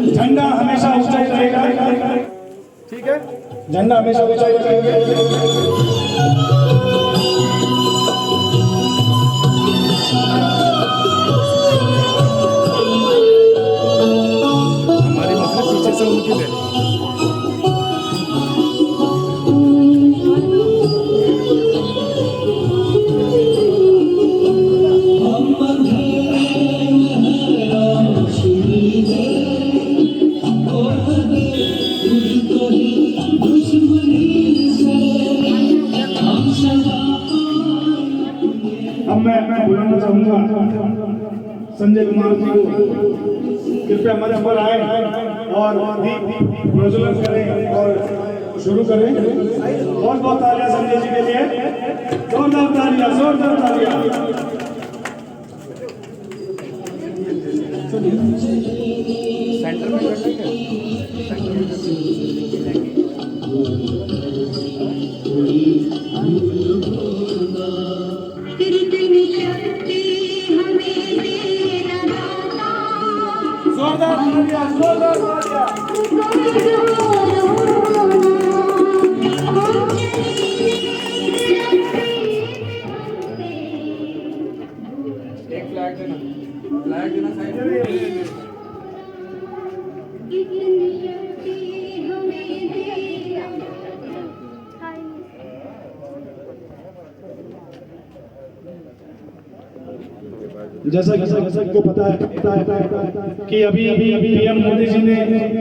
झंडा हमेशा ऊंचाई रहेगा, ठीक है? झंडा हमेशा ऊंचाई रहेगा। हमारी मतलब पीछे से उनकी है। अब मैं बुलाना चाहूंगा संजय कुमार जी को, कृपया हमारे ऊपर आए और दीप प्रज्वलन करें और शुरू करें। बहुत बहुत तालियां संजय जी के लिए, जोरदार तालियां, जोरदार तालियां। सेंटर में जोरदार तालियां, जोरदार तालियां। एक फ्लैग देना साइड में। जैसा सबको पता है कि अभी पीएम मोदी जी ने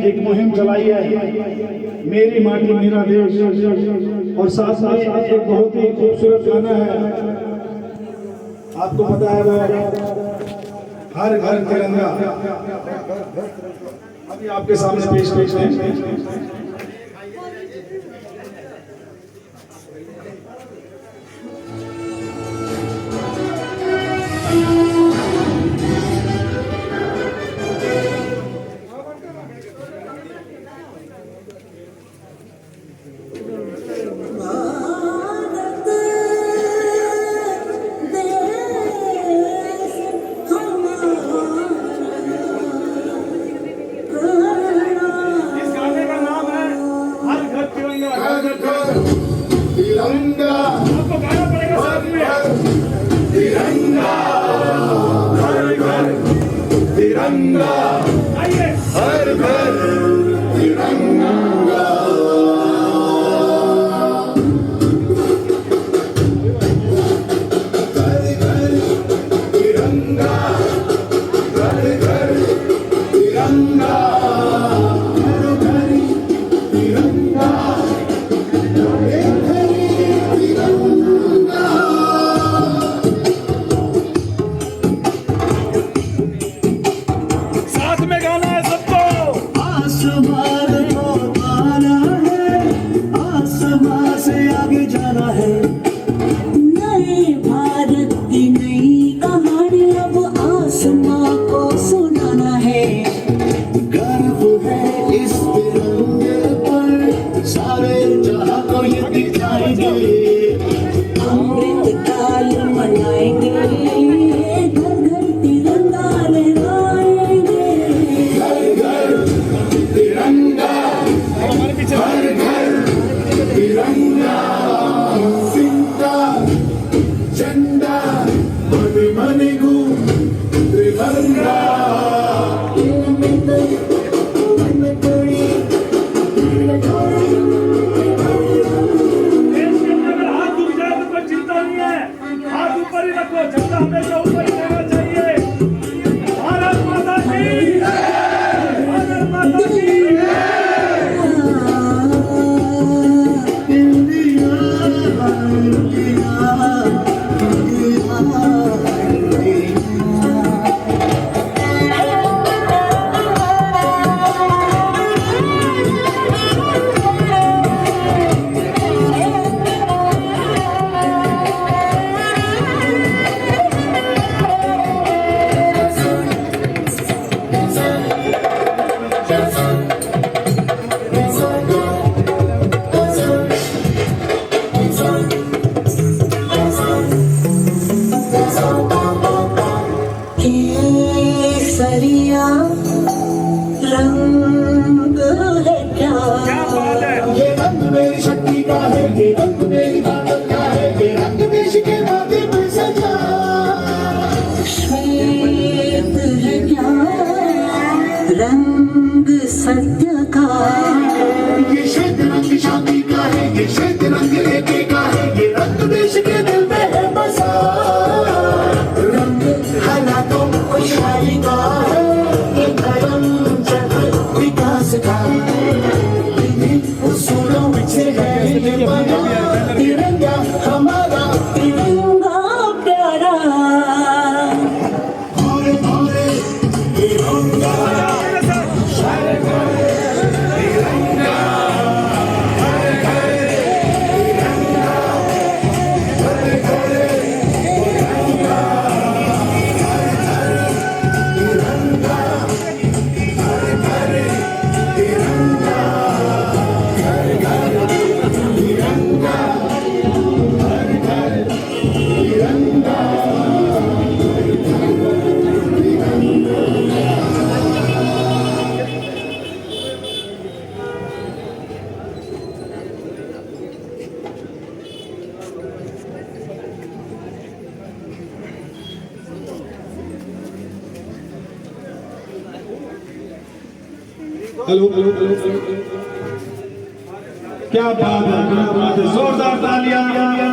एक मुहिम चलाई है, मेरी माटी मेरा देश, और साथ में एक बहुत ही खूबसूरत गाना है, आपको पता है, वो हर घर तिरंगा। अभी आपके सामने पेश है। तिरंगा हर घर तिरंगा। रंग सत्य का ये श्वेत रंग शांति का है, ये श्वेत रंग एके का है, ये रंग देश के दिल में है बसा। रंग हालातों खुशहाली का है, ये धर्म जगत विकास का उसूलों से है ये बना तिरंगा हमारा, तिरंगा प्यारा। भोरे भोरे तिरंगा हेलो हेलो हेलो क्या बात है, क्या बात है। जोरदार तालियां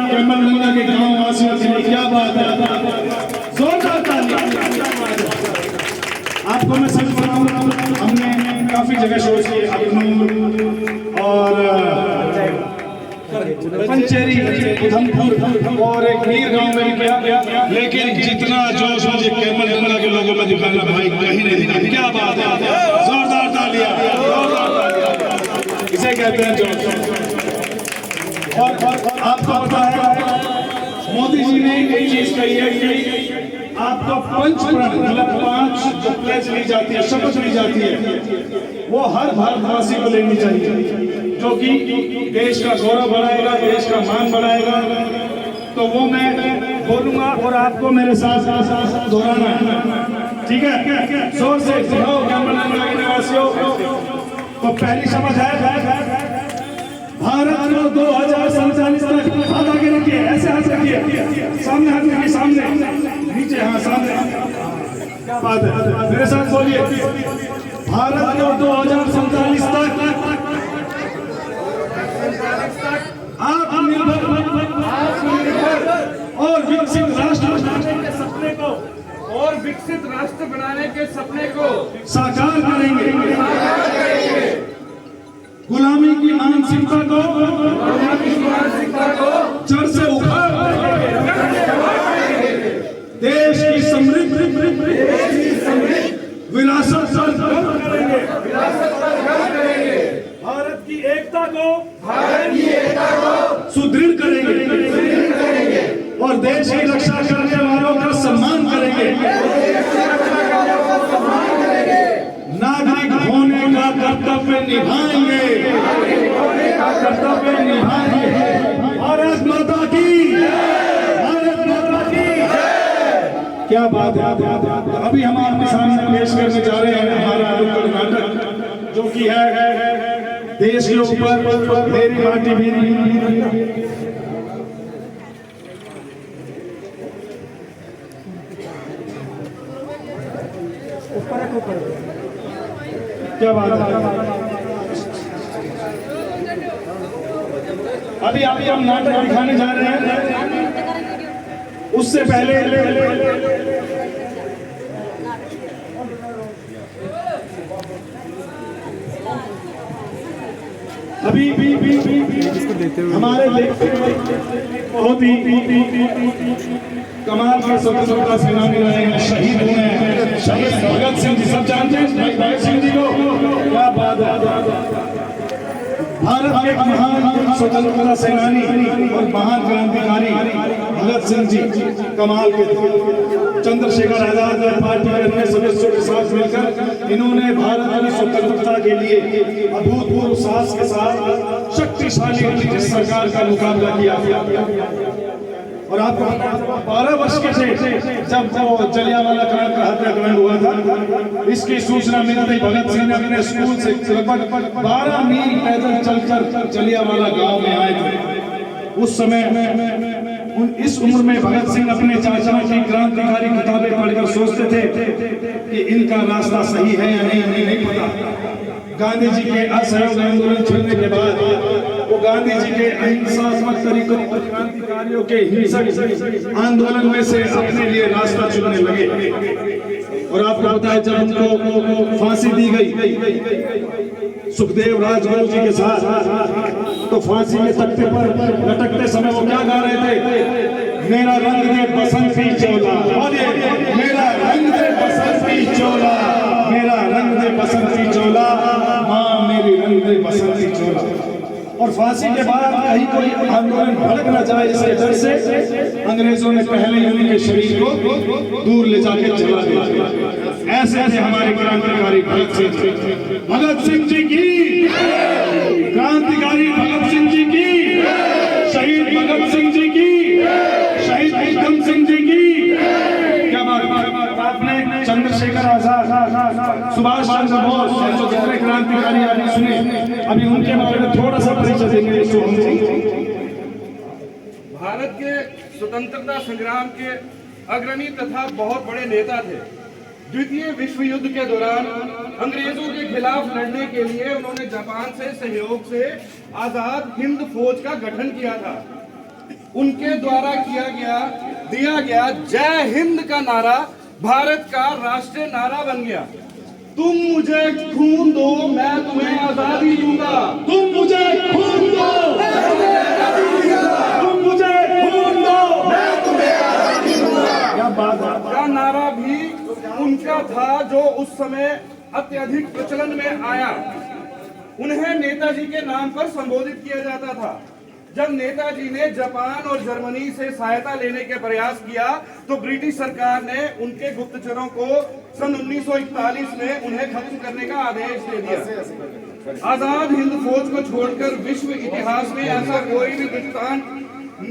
कैमल गंगा के गांव वासियों के लिए। क्या बात है, जोरदार तालियां। आपको मैं सच बताऊं, हमने काफी जगह शो किए, अखनूर और पंचेरी, उधमपुर और एक मीर गांव में भी किया, लेकिन जितना जोश मुझे कैमल गंगा के लोगों में दिखाना भाई कहीं नहीं दिखा। क्या बात है, जोरदार तालियां, जोरदार तालियां। इसे कहते हैं जोश। और आपको पता है मोदी जी ने एक चीज कही है कि आपको पंच प्रण मतलब 5 जो प्लेज ली जाती है, शपथ ली जाती है, वो हर भारतवासी को लेनी चाहिए, जो कि देश का गौरव बढ़ाएगा, देश का मान बढ़ाएगा। तो वो मैं बोलूंगा और आपको मेरे साथ साथ दोहराना है, ठीक है? जोर से निवासियों। तो पहली शपथ है भारत को 2047 तक हाथ आगे रखिए, ऐसे हाथ रखिए, सामने हाथ रखिए, सामने नीचे, हाँ सामने। क्या बात है, मेरे साथ बोलिए, भारत को 2047 तक आत्मनिर्भर और विकसित राष्ट्र के सपने को और और विकसित राष्ट्र बनाने के सपने को साकार करेंगे। गुलामी की मानसिकता को जड़ से उखाड़ देंगे। देश की समृद्ध विरासत पर करेंगे। भारत की एकता को सुदृढ़ करेंगे और देश की रक्षा करने वालों का सम्मान करेंगे। नागरिक होने का कर्तव्य निभाएंगे। भारत माता की, भारत माता की। क्या बात है। अभी हम आपके सामने पेश करने जा रहे हैं हमारा नुक्कड़ नाटक, जो कि है देश के ऊपर मेरी माटी मेरी। क्या बात है। अभी हम नाटक दिखाने जा रहे हैं। उससे पहले अभी हमारे बहुत ही कमाल के स्वतंत्रता सेनानी रहे हैं, शहीद हुए हैं, शहीद भगत सिंह जी। सब जानते हैं भगत सिंह जी को। क्या बात है। भारत के महान स्वतंत्रता सेनानी और महान क्रांतिकारी भगत सिंह जी कमाल के थे। चंद्रशेखर आजाद और पार्टी के अन्य सदस्यों के साथ मिलकर इन्होंने भारत की स्वतंत्रता के लिए अभूतपूर्व साहस के साथ शक्तिशाली ब्रिटिश सरकार का मुकाबला किया। और आपको 12 वर्ष के थे जब वो जलियांवाला बाग का हत्याकांड हुआ था। इसकी सूचना मिलते ही भगत सिंह ने अपने स्कूल से लगभग 12 मील पैदल चलकर जलियांवाला गांव में आए थे। उस समय इस उम्र में भगत सिंह अपने चाचा की क्रांतिकारी किताबें पढ़कर सोचते थे कि इनका रास्ता सही है या नहीं, हमें नहीं पता। गांधी जी के असहयोग आंदोलन छेड़ने के बाद वो गांधी जी के अहिंसात्मक तरीकों और क्रांतिकारियों के हिंसक आंदोलन में से अपने लिए रास्ता चुनने लगे। और आपको पता है जब उनको फांसी दी गई सुखदेव राजगुरु जी के साथ, तो फांसी के तख्ते पर लटकते समय वो क्या गा रहे थे? मेरा रंग दे बसंती चोला, मेरा रंग दे बसंती चोला, मेरा रंग दे बसंती चोला, माँ मेरी रंग दे बसंती चोला। और फांसी के बाद कहीं कोई आंदोलन भड़क न जाए इसके डर से अंग्रेजों ने पहले ही उनके शरीर को दूर ले जाके जला दिया। ऐसे थे हमारे क्रांतिकारी भगत सिंह जी। भगत सिंह जी की, क्रांतिकारी भगत सिंह जी की, शहीद भगत सिंह जी की, शहीद उधम सिंह जी की। क्या बात। आपने चंद्रशेखर आजाद, सुभाष चंद्र बोस जो जितने क्रांतिकारी आदमी सुने, अभी उनके बारे में थोड़ा सा परिचय देंगे। भारत के स्वतंत्रता संग्राम के अग्रणी तथा बहुत बड़े नेता थे। द्वितीय विश्व युद्ध के दौरान अंग्रेजों के खिलाफ लड़ने के लिए उन्होंने जापान से सहयोग से आजाद हिंद फौज का गठन किया था। उनके द्वारा दिया गया जय हिंद का नारा भारत का राष्ट्रीय नारा बन गया। तुम मुझे खून दो, मैं तुम्हें आजादी दूंगा। तुम मुझे खून दो, तुम मुझे खून दो, मैं तुम्हें आजादी दूंगा। क्या बात है। का नारा भी उनका था जो उस समय अत्यधिक प्रचलन में आया। उन्हें नेताजी के नाम पर संबोधित किया जाता था। जब नेताजी ने जापान और जर्मनी से सहायता लेने के प्रयास किया तो ब्रिटिश सरकार ने उनके गुप्तचरों को सन 1941 में उन्हें खत्म करने का आदेश दे दिया। आजाद हिंद फौज को छोड़कर विश्व इतिहास में ऐसा कोई भी दृष्टांत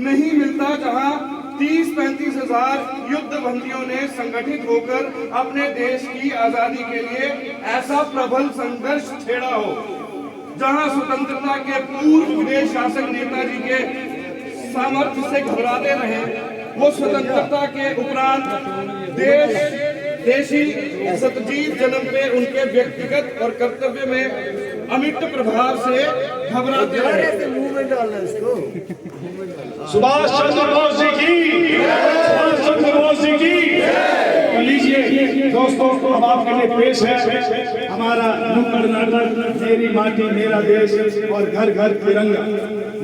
नहीं मिलता जहां 30-35 हजार युद्ध बंदियों ने संगठित होकर अपने देश की आजादी के लिए ऐसा प्रबल संघर्ष छेड़ा हो। जहां स्वतंत्रता के पूर्व विदेश शासक नेताजी के सामर्थ्य से घबराते रहे, वो स्वतंत्रता के उपरांत देशी सतजीत जन्म पे उनके व्यक्तिगत और कर्तव्य में अमिट प्रभाव से घबराते रहे। सुभाष चंद्र बोस जी की, सुभाष चंद्र बोस जी की। लीजिए दोस्तों अब आपके लिए पेश है हमारा नुक्कड़ नाटक मेरी माटी मेरा देश और घर घर तिरंगा।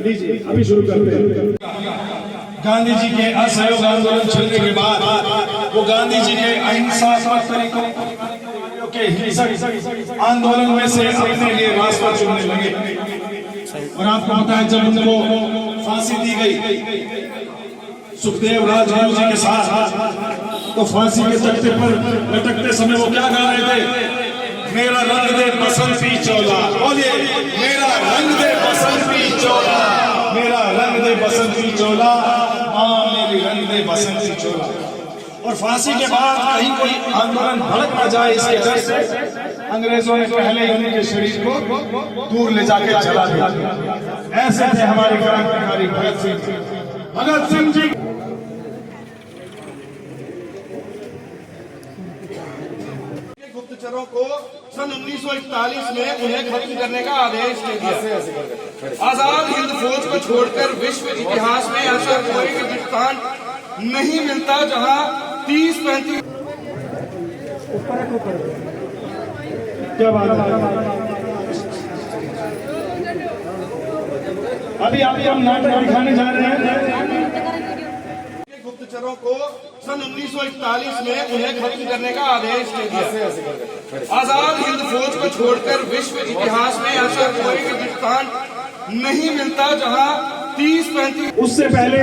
लीजिए अभी शुरू करते हैं। गांधी जी के असहयोग आंदोलन चलने के बाद वो गांधी जी के अहिंसात्मक तरीकों के हिंसक आंदोलन में से अपने लिए रास्ता चुनने लगे। और आपको पता है जब उनको फांसी दी गई सुखदेव राजगुरु जी के साथ, तो फांसी के तख्ते पर लटकते समय वो क्या गा रहे थे? मेरा रंग दे बसंती चोला। बोलिए, मेरा रंग दे बसंती चोला, मेरा रंग दे बसंती चोला, हाँ मेरी रंग दे बसंती चोला। और फांसी के बाद कहीं कोई आंदोलन भड़क न जाए इसके डर से अंग्रेजों ने पहले ही उनके शरीर को दूर ले जाके जला दिया। ऐसे थे हमारे क्रांतिकारी भगत सिंह जी। गुप्तचरों को सन 1941 में उन्हें खत्म करने का आदेश दे दिया। आजाद हिंद फौज को छोड़कर विश्व इतिहास में ऐसा कोई भी स्थान नहीं मिलता जहां 30-35 क्या बात है। अभी हम नाटक दिखाने जा रहे हैं। गुप्तचरों को सन 1941 में उन्हें खत्म करने का आदेश दे दिया। आजाद हिंद फौज को छोड़कर विश्व इतिहास में ऐसा कोई भी स्थान नहीं मिलता जहां 30-35 उससे पहले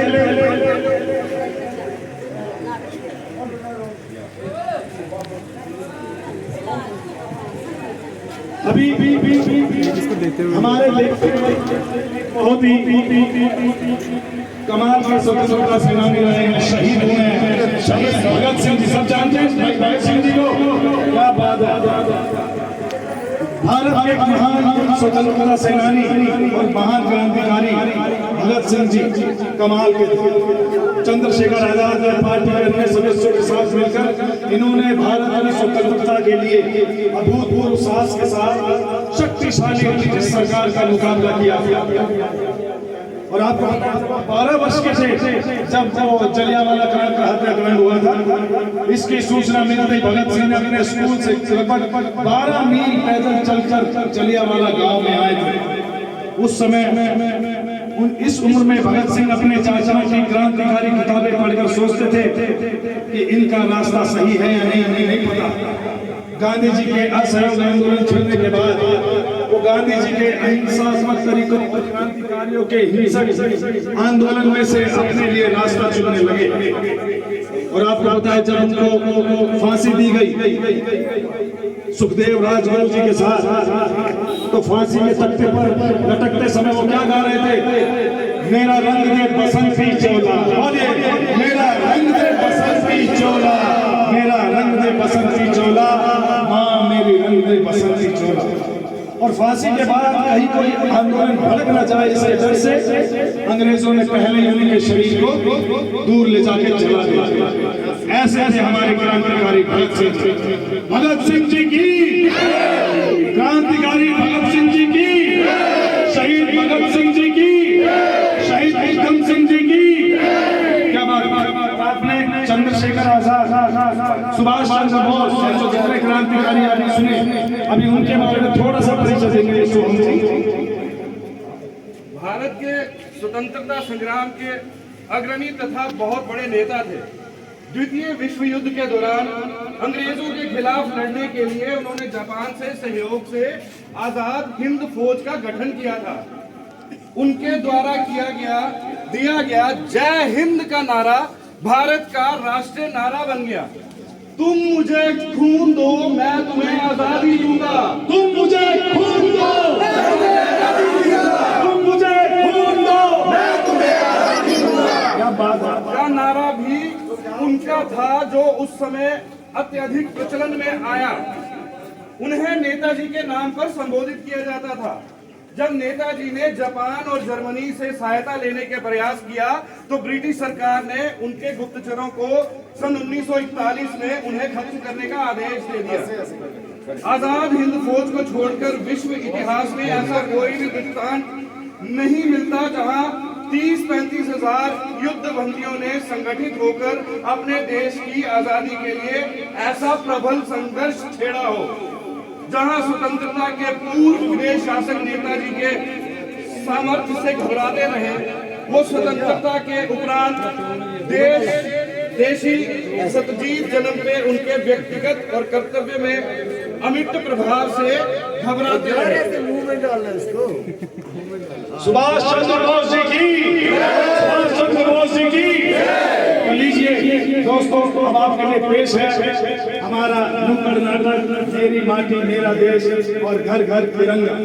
अभी हमारे बहुत ही कमाल के स्वतंत्रता सेनानी रहे हैं, शहीद हुए हैं, शहीद भगत सिंह जी। सब जानते हैं भगत सिंह जी को, क्या बात है। भारत के महान स्वतंत्रता सेनानी और महान क्रांतिकारी भगत सिंह जी कमाल के थे। चंद्रशेखर आजाद ने पार्टी के अन्य सदस्यों के साथ मिलकर इन्होंने भारत की स्वतंत्रता के लिए अभूतपूर्व साहस के साथ शक्तिशाली ब्रिटिश सरकार का मुकाबला किया। और आपको 12 वर्ष के थे जब वो जलियांवाला बाग का हत्याकांड हुआ था। इसकी सूचना मिलते ही भगत सिंह ने अपने स्कूल से लगभग 12 मील पैदल चलकर जलियांवाला गांव में आए थे। उस समय इस उम्र में भगत सिंह अपने चाचा की क्रांतिकारी किताबें पढ़कर सोचते थे कि इनका रास्ता सही है या नहीं, हमें नहीं पता। गांधी जी के असहयोग आंदोलन चलने के बाद वो गांधी जी के अहिंसात्मक तरीकों और क्रांतिकारियों के हिंसक आंदोलन में से अपने लिए रास्ता चुनने लगे। और आपको पता है जब उनको फांसी दी गई सुखदेव राजगुरु जी के साथ, तो फांसी के तख्ते पर लटकते समय वो क्या गा रहे थे? मेरा रंग दे बसंती चोला। बोलिए, मेरा रंग दे बसंती चोला, मेरा रंग दे बसंती चोला, माँ मेरी रंग दे बसंती चोला। और फांसी के बाद कहीं कोई आंदोलन भड़क न जाए इसके डर से अंग्रेजों ने पहले ही उनके शरीर को दूर ले जाके जला दिया। ऐसे थे हमारे क्रांतिकारी भगत सिंह जी। भगत सिंह जी की, क्रांतिकारी भगत सिंह जी की, शहीद भगत सिंह जी की, शहीद उधम सिंह जी की। क्या बात। आपने चंद्रशेखर आजाद, सुभाष चंद्र बोस जो जितने क्रांतिकारी आदमी सुने, अभी उनके बारे में थोड़ा सा परिचय देंगे। भारत के स्वतंत्रता संग्राम के अग्रणी तथा बहुत बड़े नेता थे। द्वितीय विश्व युद्ध के दौरान अंग्रेजों के खिलाफ लड़ने के लिए उन्होंने जापान से सहयोग से आजाद हिंद फौज का गठन किया था। उनके द्वारा दिया गया जय हिंद का नारा भारत का राष्ट्रीय नारा बन गया। तुम मुझे खून दो, मैं तुम्हें आजादी दूंगा। तुम मुझे खून दो, तुम मुझे खून दो, मैं तुम्हें आजादी दूंगा। क्या बात है। का नारा भी उनका था जो उस समय अत्यधिक प्रचलन में आया। उन्हें नेताजी के नाम पर संबोधित किया जाता था। जब नेताजी ने जापान और जर्मनी से सहायता लेने के प्रयास किया तो ब्रिटिश सरकार ने उनके गुप्तचरों को सन 1941 में उन्हें खत्म करने का आदेश दे दिया। आजाद हिंद फौज को छोड़कर विश्व इतिहास में ऐसा कोई भी स्थान नहीं मिलता जहां 30-35 हजार युद्ध बंदियों ने संगठित होकर अपने देश की आजादी के लिए ऐसा प्रबल संघर्ष छेड़ा हो, जहां स्वतंत्रता के पूर्व विदेश शासक नेताजी के सामर्थ्य से घबराते रहे, वो स्वतंत्रता के उपरांत देशी सतजीत जन्म पे उनके व्यक्तिगत और कर्तव्य में अमिट प्रभाव से घबराते रहे। सुभाष चंद्र बोस जी की, सुभाष चंद्र बोस जी की। तो लीजिए दोस्तों, अब आपके लिए पेश है हमारा नुक्कड़ नाटक तेरी माटी मेरा देश और घर घर तिरंगा।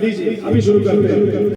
लीजिए अभी शुरू करते हैं।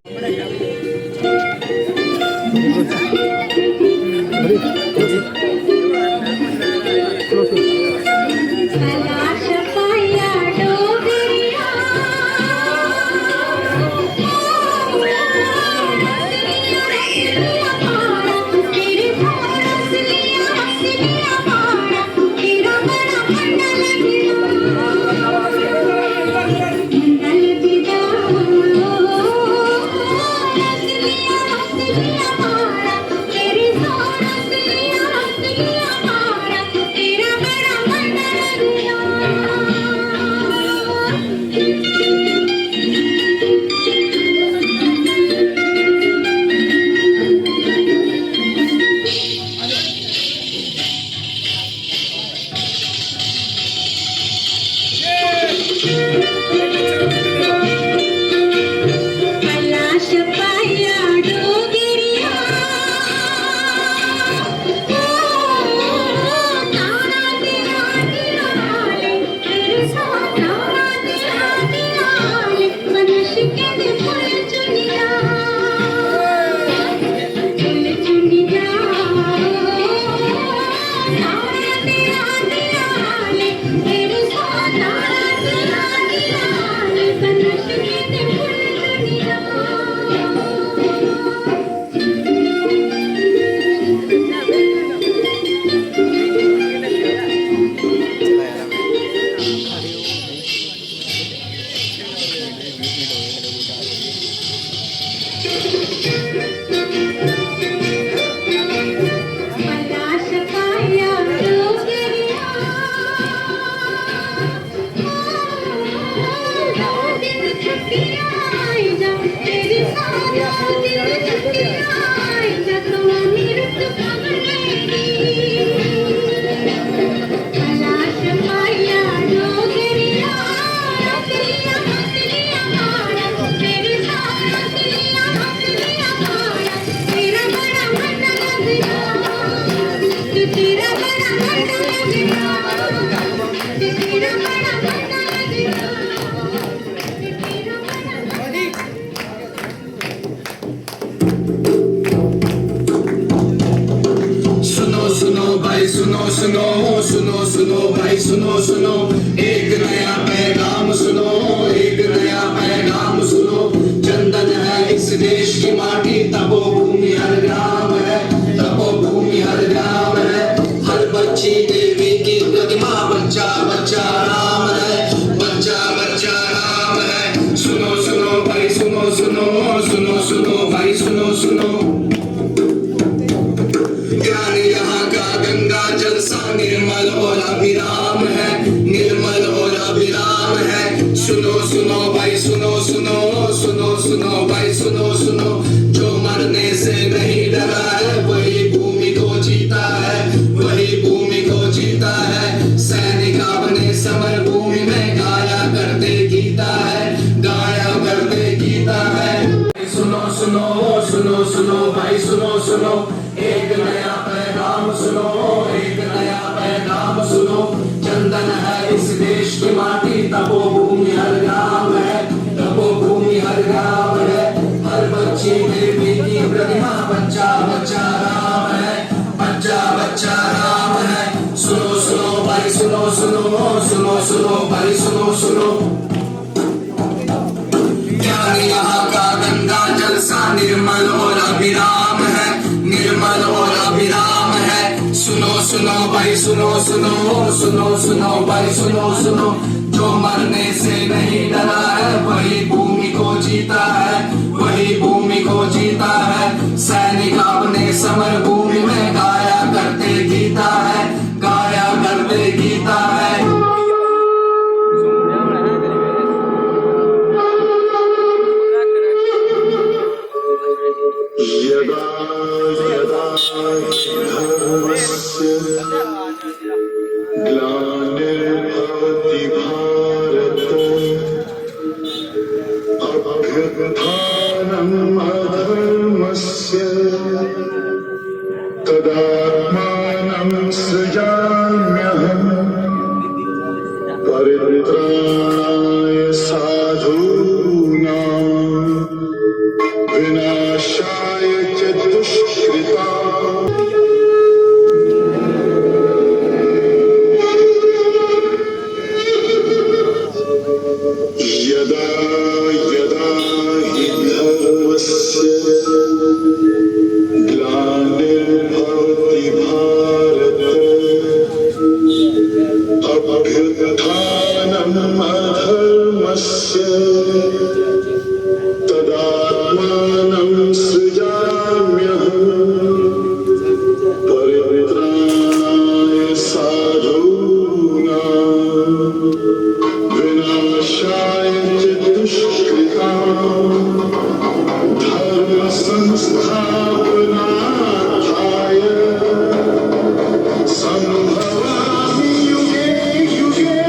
सुनो भाई सुनो, एक नया पैगाम सुनो, एक नया पैगाम सुनो। चंदन है इस देश की माटी, तपो भूमि हर ग्राम है, तपो भूमि हर ग्राम है। हर बच्ची देवी की प्रतिमा, बच्चा बच्चा राम है, बच्चा बच्चा राम है। सुनो भाई सुनो भाई सुनो। ज्ञान यहाँ का गंगा जल सा निर्मल और अभिराम है, निर्मल और अभिराम है। सुनो भाई सुनो भाई सुनो। जो मरने से नहीं डरा है, वही भूमि को जीता है, वही भूमि को जीता है। सैनिक अपने समर भूमि में गाया करते गीता है, गाया करते गीता है। सुनो भाई सुनो। एक नया पैगाम सुनो, एक नया पैगाम सुनो। चंदन है इस देश की माटी, तपो भूमि हर ग्राम है, तपो भूमि हर ग्राम है। हर बच्ची देवी की प्रतिमा, बच्चा बच्चा राम है, बच्चा बच्चा राम है। सुनो भाई सुनो भाई सुनो। ज्ञान यहाँ का गंगा जल सा निर्मल और अभिराम है, निर्मल और अभिराम है। सुनो भाई सुनो भाई सुनो। जो मरने से नहीं डरा है, वही भूमि को जीता है, वही भूमि को जीता है। समर भूमि में गाया करते गीता है, गाया करते गीता है। यदा यदा धर्मस्य ग्लानिर्भवति भारत अभ्युत्थानम् अधर्मस्य तदात्मानं सृजाम्यहम् परित्राणाय साधूनां विनाशाय च दुष्कृताम्। यदा यदा हि धर्मस्य ग्लानिर्भवति भारत अभ्युत्थानम् अधर्मस्य तदात्मानं सृजाम्यहम् परित्राणाय साधूनां विनाशाय च दुष्कृताम्। धर्म संस्थापनार्थाय संभवामि युगे युगे।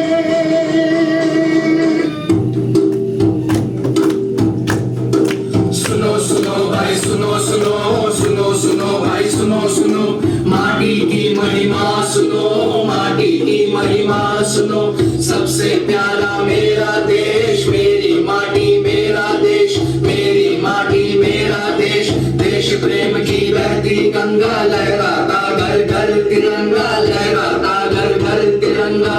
सुनो सुनो भाई सुनो सुनो, सुनो सुनो भाई सुनो सुनो, माटी की महिमा सुनो, माटी की महिमा सुनो। सबसे प्यारा मेरा देश, मेरी माटी मेरा देश, मेरी माटी मेरा देश। देश प्रेम की बहती गंगा, लहराता घर घर तिरंगा, लहराता घर घर तिरंगा।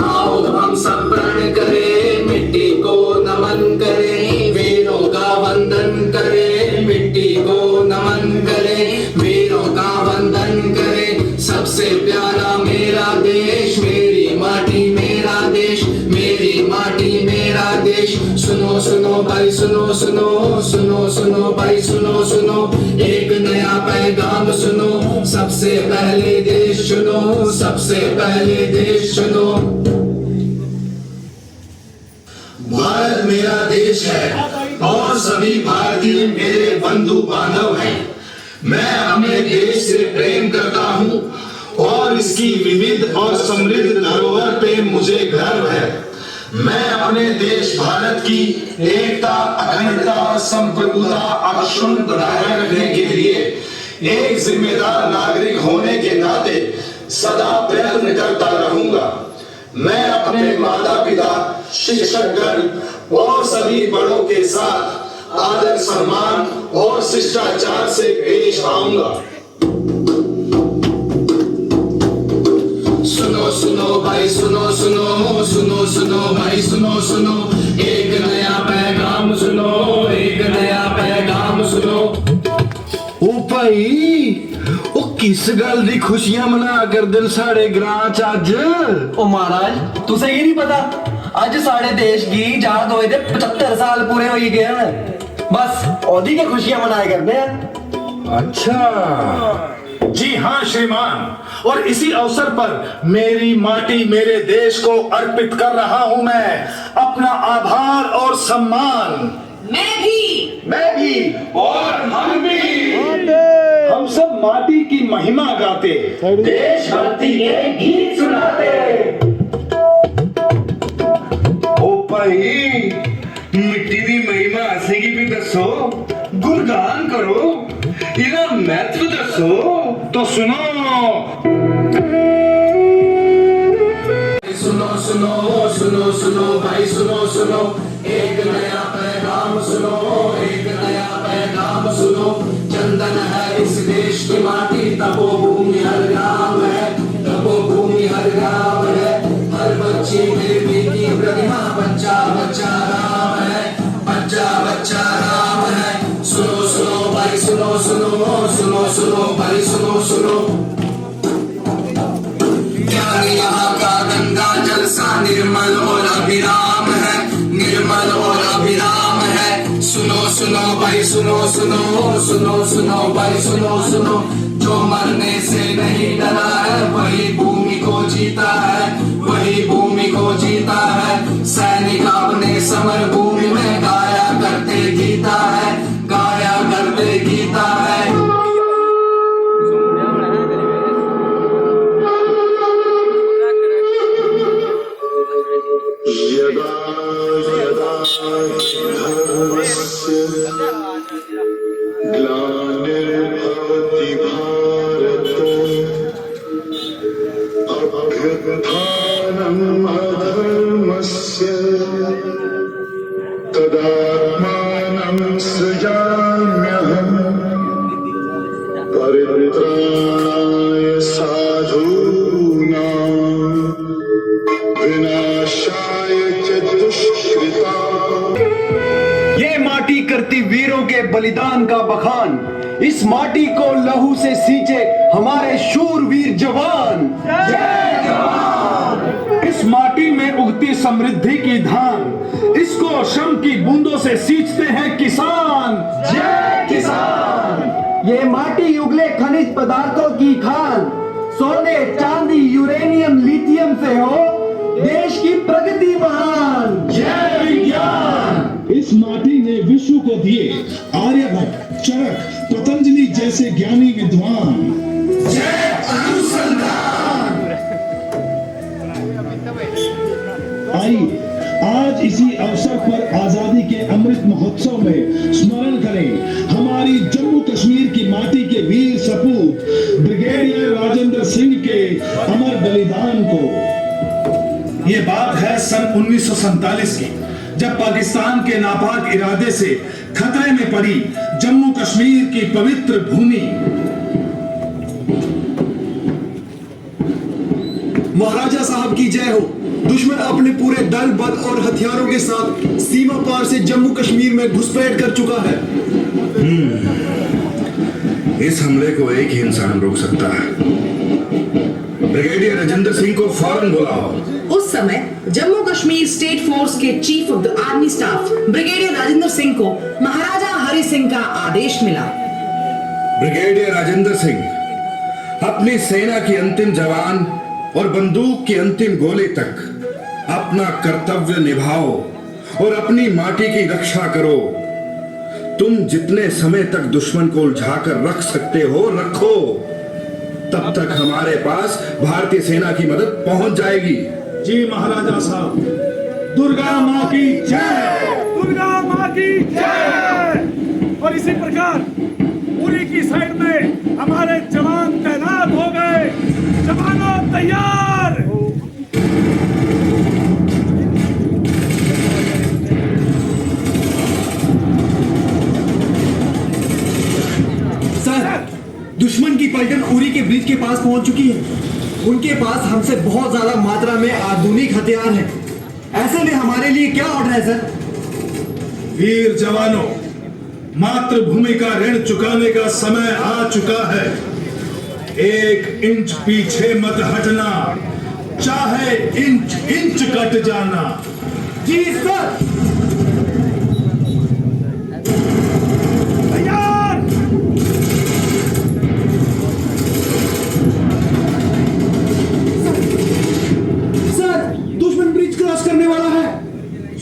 आओ हम सब प्रण करें, मिट्टी को नमन करें, वीरों का वंदन करें, मिट्टी को नमन करें, वीरों का वंदन करें। सबसे प्यारा मेरा देश, मेरी माटी मेरा देश, मेरी माटी मेरा देश। सुनो सुनो भाई सुनो सुनो, सुनो सुनो भाई सुनो सुनो, एक नया पैगाम सुनो। सबसे पहले देश चुनो, सबसे पहले देश चुनो। भारत मेरा देश है और सभी भारतीय मेरे बंधु बांधव हैं। मैं अपने देश से प्रेम करता हूँ और इसकी विविध और समृद्ध धरोहर पे मुझे गर्व है। मैं अपने देश भारत की एकता, अखंडता, संप्रभुता अक्षुण्ण बनाए रखने के लिए एक जिम्मेदार नागरिक होने के नाते सदा प्रयत्न करता रहूंगा। मैं अपने माता पिता, शिक्षकगण और सभी बड़ों के साथ आदर सम्मान और शिष्टाचार से पेश आऊंगा। सुनो सुनो भाई सुनो सुनो, सुनो सुनो भाई सुनो सुनो, एक नया पैगाम सुनो, एक नया पैगाम सुनो। ओ भाई, ओ किस गल दी खुशियां मना कर दिन साढ़े ग्रां च अज? ओ महाराज तुसें ये नहीं पता अज साढ़े देश की आजाद होए दे 75 साल पूरे हो गए हैं। बस ओदी के खुशियां मनाए करते हैं। अच्छा जी हाँ श्रीमान, और इसी अवसर पर मेरी माटी मेरे देश को अर्पित कर रहा हूँ मैं अपना आभार और सम्मान। मैं भी और हम भी, हम सब माटी की महिमा गाते, देशभक्ति के गीत सुनाते। ओ भाई, मिट्टी दी महिमा असेगी भी दसो, गुणगान करो, इना महत्व दसो तो सुनो। सुनो सुनो सुनो सुनो भाई सुनो सुनो, एक नया पैगाम सुनो, एक नया पैगाम सुनो। चंदन है इस देश की माटी, तपोभूमि हर गांव है, तपोभूमि हर गांव है। हर बच्ची देवी की प्रतिमा, बच्चा बच्चा राम है, बच्चा बच्चा राम है। सुनो सुनो भाई सुनो सुनो, सुनो सुनो भाई सुनो सुनो। ज्ञान यहाँ का गंगा जल सा निर्मल और अभिराम है, निर्मल और अभिराम है। सुनो सुनो भाई सुनो सुनो सुनो सुनो भाई सुनो सुनो, जो मरने से नहीं डरा है वही भूमि को जीता है, वही भूमि को जीता है। सैनिक अपने समर भूमि में गाया करते गीता है, गाया करते गीता है। यदा यदा धर्मस्य ग्लानिर्भवति भारत अभ्युत्थानम् अधर्मस्य तदात्मानं सृजाम्यहम् परित्राणाय साधूनां विनाशाय च दुष्कृताम्। ये माटी करती वीरों के बलिदान का बखान, इस माटी को लहू से सींचे हमारे शूरवीर जवान। जय जवान। इस माटी में उगती समृद्धि की धान, इसको श्रम की बूंदों से सींचते हैं किसान। जय किसान। ये माटी उगले खनिज पदार्थों की खान, सोने चांदी यूरेनियम लिथियम से हो देश की प्रगति महान। जय विज्ञान। इस माटी ने विश्व को दिए आर्यभट्ट, चरक, पतंजलि जैसे ज्ञानी विद्वान। जय अनुसंधान। आइए आज इसी अवसर पर आजादी के अमृत महोत्सव में स्मरण करें हमारी जम्मू कश्मीर की माटी के वीर सपूत ब्रिगेडियर राजेंद्र सिंह के अमर बलिदान को। ये बात है सन 1947 की, जब पाकिस्तान के नापाक इरादे से खतरे में पड़ी जम्मू कश्मीर की पवित्र भूमि। महाराजा साहब की जय हो। दुश्मन अपने पूरे दल बल और हथियारों के साथ सीमा पार से जम्मू कश्मीर में घुसपैठ कर चुका है। इस हमले को एक ही इंसान रोक सकता है। ब्रिगेडियर राजेंद्र सिंह को फौरन बुलाओ। उस समय जम्मू कश्मीर स्टेट फोर्स के chief of the army staff brigadier Rajendra Singh को महाराजा हरि सिंह का आदेश मिला। ब्रिगेडियर राजेंद्र सिंह, अपनी सेना की अंतिम जवान और बंदूक की अंतिम गोली तक अपना कर्तव्य निभाओ और अपनी माटी की रक्षा करो। तुम जितने समय तक दुश्मन को उलझाकर रख सकते हो रखो, तब तक हमारे पास भारतीय सेना की मदद पहुंच जाएगी। जी महाराजा साहब। दुर्गा माँ की जय। दुर्गा माँ की जय। और इसी प्रकार उरी की साइड में हमारे जवान तैनात हो गए। जवानों तैयार। सर, दुश्मन की पलटन उरी के ब्रिज के पास पहुंच चुकी है। उनके पास हमसे बहुत ज्यादा मात्रा में आधुनिक हथियार हैं। ऐसे में हमारे लिए क्या ऑर्डर है सर? वीर जवानों, मातृभूमि का ऋण चुकाने का समय आ चुका है। एक इंच पीछे मत हटना, चाहे इंच इंच कट जाना। जी सर। तैयार। सर, दुश्मन ब्रिज क्रॉस करने वाला है।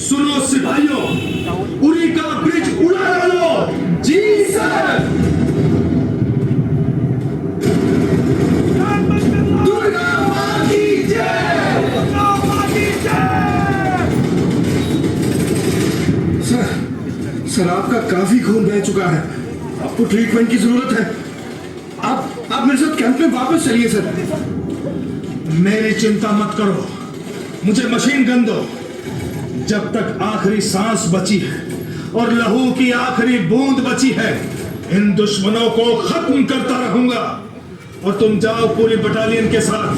सुनो सिपाहियों, उरी का ब्रिज उड़ा डालो। जी सर। दुर्गा माँ की जय। दुर्गा माँ की जय। सर, आपका काफी खून बह चुका है, आपको ट्रीटमेंट की जरूरत है। आप मेरे साथ कैंप में वापस चलिए सर। मेरी चिंता मत करो, मुझे मशीन गन दो। जब तक आखिरी सांस बची है और लहू की आखिरी बूंद बची है, इन दुश्मनों को खत्म करता रहूंगा। और तुम जाओ पूरी बटालियन के साथ,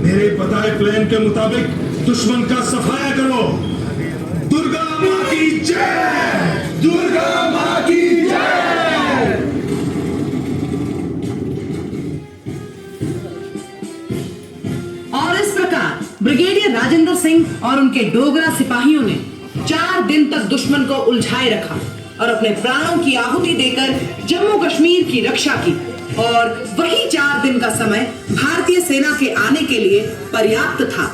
मेरे बताए प्लान के मुताबिक दुश्मन का सफाया करो। दुर्गा माँ की जय। दुर्गा माँ की जय। और इस प्रकार ब्रिगेडियर राजेंद्र सिंह और उनके डोगरा सिपाहियों ने 4 दिन तक दुश्मन को उलझाए रखा। और अपने प्राणों की आहुति देकर जम्मू कश्मीर की रक्षा की। और वही 4 दिन का समय भारतीय सेना के आने के लिए पर्याप्त था।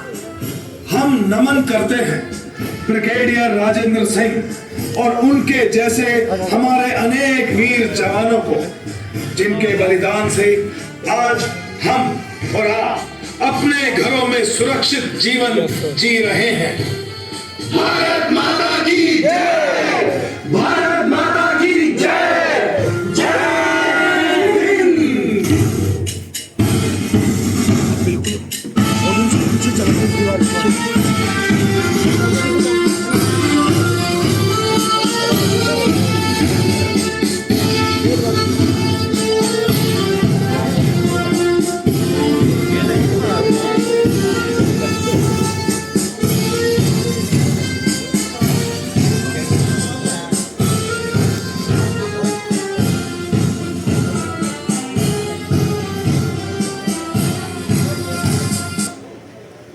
हम नमन करते हैं ब्रिगेडियर राजेंद्र सिंह और उनके जैसे हमारे अनेक वीर जवानों को, जिनके बलिदान से आज हम और आप अपने घरों में सुरक्षित जीवन जी रहे हैं। भारत माता की जय! भारत माता की जय! जय हिंद!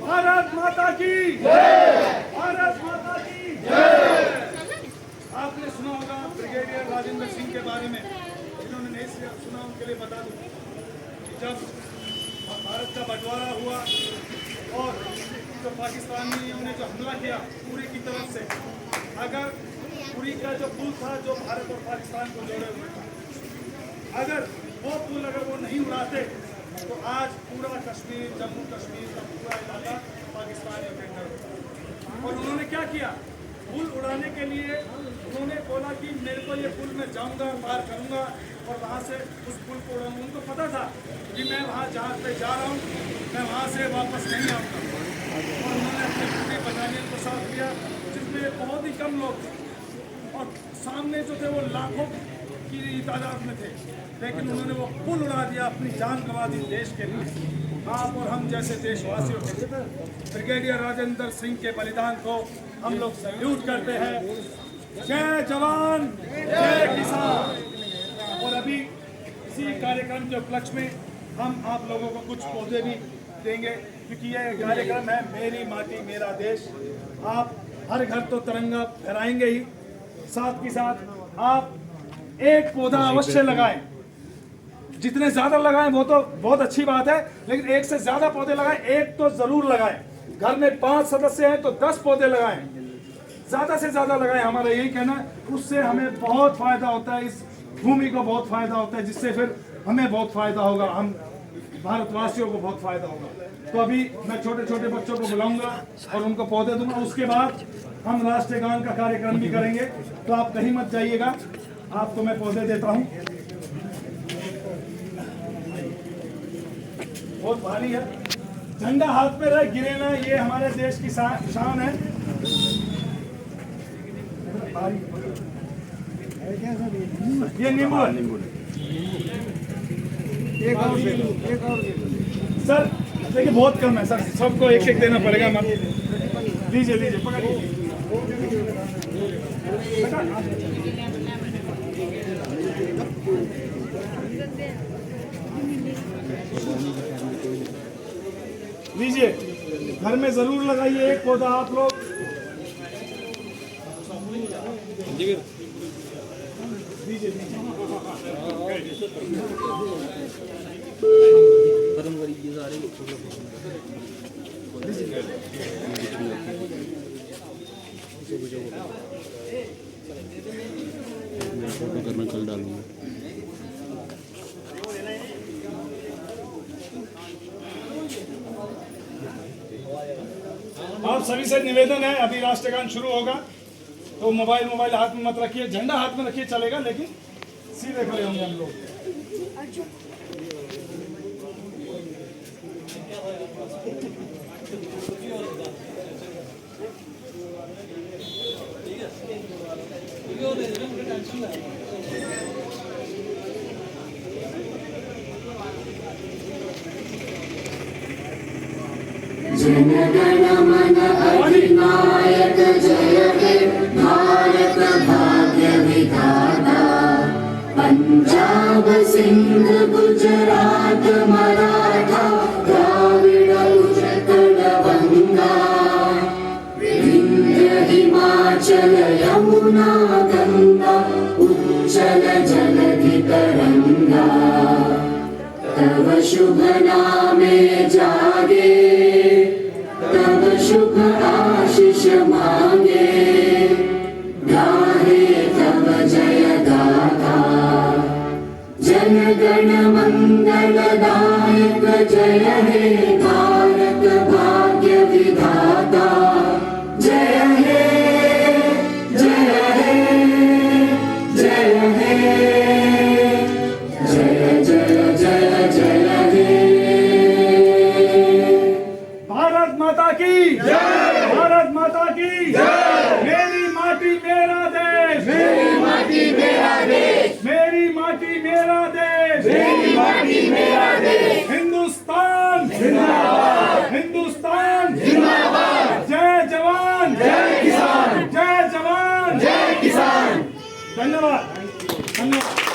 भारत माता की जय! भारत माता की जय! आपने सुना होगा ब्रिगेडियर राजेंद्र सिंह के बारे में। जिन्होंने नहीं सुना उनके लिए बता दूं कि जब भारत का बंटवारा हुआ और जो पाकिस्तानियों ने जो हमला किया पुरी की तरफ से, अगर पुरी का जो पुल था जो भारत और पाकिस्तान को जोड़े हुए था, अगर वो पुल वो नहीं उड़ाते तो आज पूरा कश्मीर, जम्मू कश्मीर का पूरा इलाका पाकिस्तानियों के अंदर होता। और उन्होंने क्या किया, पुल उड़ाने के लिए उन्होंने बोला कि मेरे को ये पुल में जाऊंगा, पार करूंगा और वहाँ से उस पुल को उड़ाऊंगा। उनको पता था कि मैं वहाँ जहाज पे जा रहा हूँ, मैं वहाँ से वापस नहीं आऊँगा। और उन्होंने अपने पूरे बटालियन को साथ लिया, जिसमें बहुत ही कम लोग थे और सामने जो थे वो लाखों की तादाद में थे, लेकिन उन्होंने वो पुल उड़ा दिया, अपनी जान गंवा दी देश के लिए। आप और हम जैसे देशवासियों के ब्रिगेडियर राजेंद्र सिंह के बलिदान को हम लोग सैल्यूट करते हैं। जय जवान जय किसान। और अभी इसी कार्यक्रम के उपलक्ष्य में हम आप लोगों को कुछ पौधे भी देंगे, क्योंकि ये कार्यक्रम है मेरी माटी मेरा देश। आप हर घर तो तिरंगा फहराएंगे ही, साथ ही साथ आप एक पौधा अवश्य लगाएं। जितने ज्यादा लगाएं वो तो बहुत अच्छी बात है, लेकिन एक से ज्यादा पौधे लगाएं, एक तो जरूर लगाएं। घर में 5 सदस्य हैं तो 10 पौधे लगाएं, ज्यादा से ज्यादा लगाएं। हमारा यही कहना है, उससे हमें बहुत फायदा होता है, इस भूमि को बहुत फायदा होता है, जिससे फिर हमें बहुत फायदा होगा, हम भारतवासियों को बहुत फायदा होगा। तो अभी मैं छोटे छोटे बच्चों को बुलाऊंगा और उनको पौधे दूंगा। उसके बाद हम राष्ट्रीय गान का कार्यक्रम भी करेंगे, तो आप कहीं मत जाइएगा, आपको मैं पौधे देता हूँ। बहुत भारी है, झंडा हाथ में रहे गिरे ना, ये हमारे देश की शान है। ये नींबू है। एक और सर, देखिए बहुत कम है सर, सबको एक एक देना पड़ेगा। मत लीजिए लीजिए, पकड़िए। लीजिए, घर में जरूर लगाइए एक पौधा आप लोग। लीजिए करना कल डालूंगा। आप सभी से निवेदन है, अभी राष्ट्रगान शुरू होगा तो मोबाइल हाथ में मत रखिए, झंडा हाथ में रखिए चलेगा, लेकिन सीधे खड़े होंगे हम लोग। जनगण मन अधिनायक जय हे भारत भाग्य विधाता। पंजाब सिंध गुजरात मराठा द्राविड़ उत्कल बंगा। विंध्य हिमाचल यमुना गंगा चंचल जलधि तरंगा तब शुभ नामे जागे तब शुभ आशीष मांगे गाहे तब जय गाथा जन गण मंगलदायक जय हे भारत भाग्य विधाता जय हे जय हे जय हे जय जय जय जय हे भारत माता की जय, भारत माता की जय। मेरी माटी मेरा देश, मेरी माटी मेरा देश मेरी माटी मेरा देश, मेरी माटी मेरा देश हिंदुस्तान जिंदाबाद, हिंदुस्तान जिंदाबाद जय जवान जय किसान जय जवान जय किसान धन्यवाद धन्यवाद।